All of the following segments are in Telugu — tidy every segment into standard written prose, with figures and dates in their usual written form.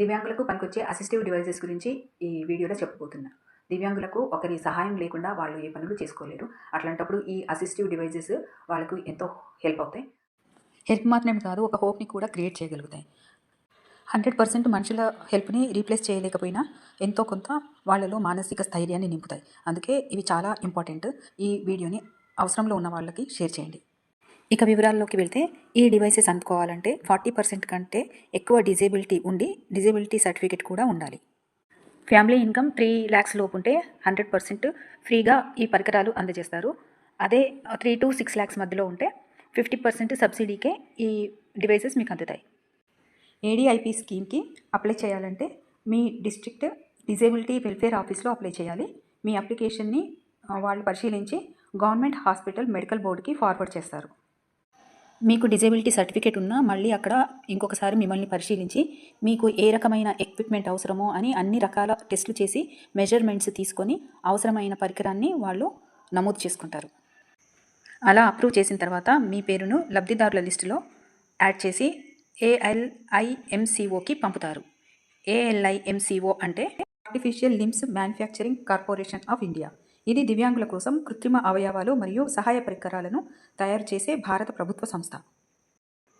దివ్యాంగులకు పనికొచ్చే అసిస్టివ్ డివైజెస్ గురించి ఈ వీడియోలో చెప్పబోతున్నా. దివ్యాంగులకు ఒకరి సహాయం లేకుండా వాళ్ళు ఏ పనులు చేసుకోలేరు. అట్లాంటప్పుడు ఈ అసిస్టివ్ డివైజెస్ వాళ్ళకు ఎంతో హెల్ప్ అవుతాయి. హెల్ప్ మాత్రమే కాదు, ఒక హోప్ని కూడా క్రియేట్ చేయగలుగుతాయి. 100% మనుషుల హెల్ప్ని రీప్లేస్ చేయలేకపోయినా ఎంతో కొంత వాళ్ళలో మానసిక స్థైర్యాన్ని నింపుతాయి. అందుకే ఇవి చాలా ఇంపార్టెంట్. ఈ వీడియోని అవసరంలో ఉన్న వాళ్ళకి షేర్ చేయండి. ఇక వివరాల్లోకి వెళ్తే, ఈ డివైసెస్ అందుకోవాలంటే 40% కంటే ఎక్కువ డిజేబిలిటీ ఉండి డిజేబిలిటీ సర్టిఫికేట్ కూడా ఉండాలి. ఫ్యామిలీ ఇన్కమ్ 3 lakhs లోపు ఉంటే 100% ఫ్రీగా ఈ పరికరాలు అందజేస్తారు. అదే 3 to 6 lakhs మధ్యలో ఉంటే 50% సబ్సిడీకే ఈ డివైసెస్ మీకు అందుతాయి. ఏడీఐపీ స్కీమ్కి అప్లై చేయాలంటే మీ డిస్ట్రిక్ట్ డిజేబిలిటీ వెల్ఫేర్ ఆఫీస్లో అప్లై చేయాలి. మీ అప్లికేషన్ని వాళ్ళు పరిశీలించి గవర్నమెంట్ హాస్పిటల్ మెడికల్ బోర్డుకి ఫార్వర్డ్ చేస్తారు. మీకు డిజేబిలిటీ సర్టిఫికేట్ ఉన్నా మళ్ళీ అక్కడ ఇంకొకసారి మిమ్మల్ని పరిశీలించి మీకు ఏ రకమైన ఎక్విప్మెంట్ అవసరమో అని అన్ని రకాల టెస్టులు చేసి మెజర్మెంట్స్ తీసుకొని అవసరమైన పరికరాన్ని వాళ్ళు నమోదు చేసుకుంటారు. అలా అప్రూవ్ చేసిన తర్వాత మీ పేరును లబ్ధిదారుల లిస్టులో యాడ్ చేసి ALIMCOకి పంపుతారు. ALIMCO అంటే artificial limbs manufacturing corporation of India. ఇది దివ్యాంగుల కోసం కృత్రిమ అవయవాలు మరియు సహాయ పరికరాలను తయారు చేసే భారత ప్రభుత్వ సంస్థ.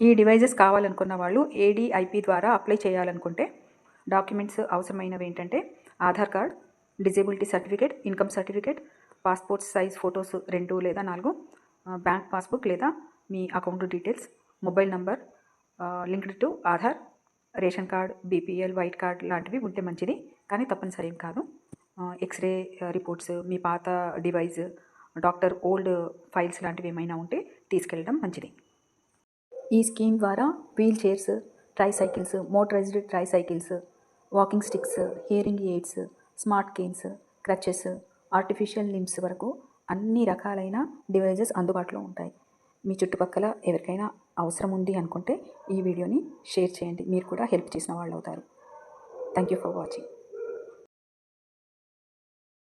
ఈ డివైజెస్ కావాలనుకున్న వాళ్ళు ఏడీఐపీ ద్వారా అప్లై చేయాలనుకుంటే డాక్యుమెంట్స్ అవసరమైనవి ఏంటంటే Aadhaar card, disability certificate, income certificate, passport size photos 2 లేదా 4, బ్యాంక్ పాస్బుక్ లేదా మీ account details, mobile number linked to Aadhaar, ration card, BPL, white card లాంటివి ఉంటే మంచిది, కానీ తప్పనిసరి ఏం కాదు. ఎక్స్రే రిపోర్ట్స్, మీ పాత డివైస్, డాక్టర్ ఓల్డ్ ఫైల్స్ లాంటివి ఏమైనా ఉంటే తీసుకెళ్ళడం మంచిది. ఈ స్కీమ్ ద్వారా wheelchairs, tricycles, motorised tricycles, walking sticks, hearing aids, smart canes, crutches, artificial limbs వరకు అన్ని రకాలైన డివైజెస్ అందుబాటులో ఉంటాయి. మీ చుట్టుపక్కల ఎవరికైనా అవసరం ఉంది అనుకుంటే ఈ వీడియోని షేర్ చేయండి. మీరు కూడా హెల్ప్ చేసిన వాళ్ళు అవుతారు. Thank you for watching.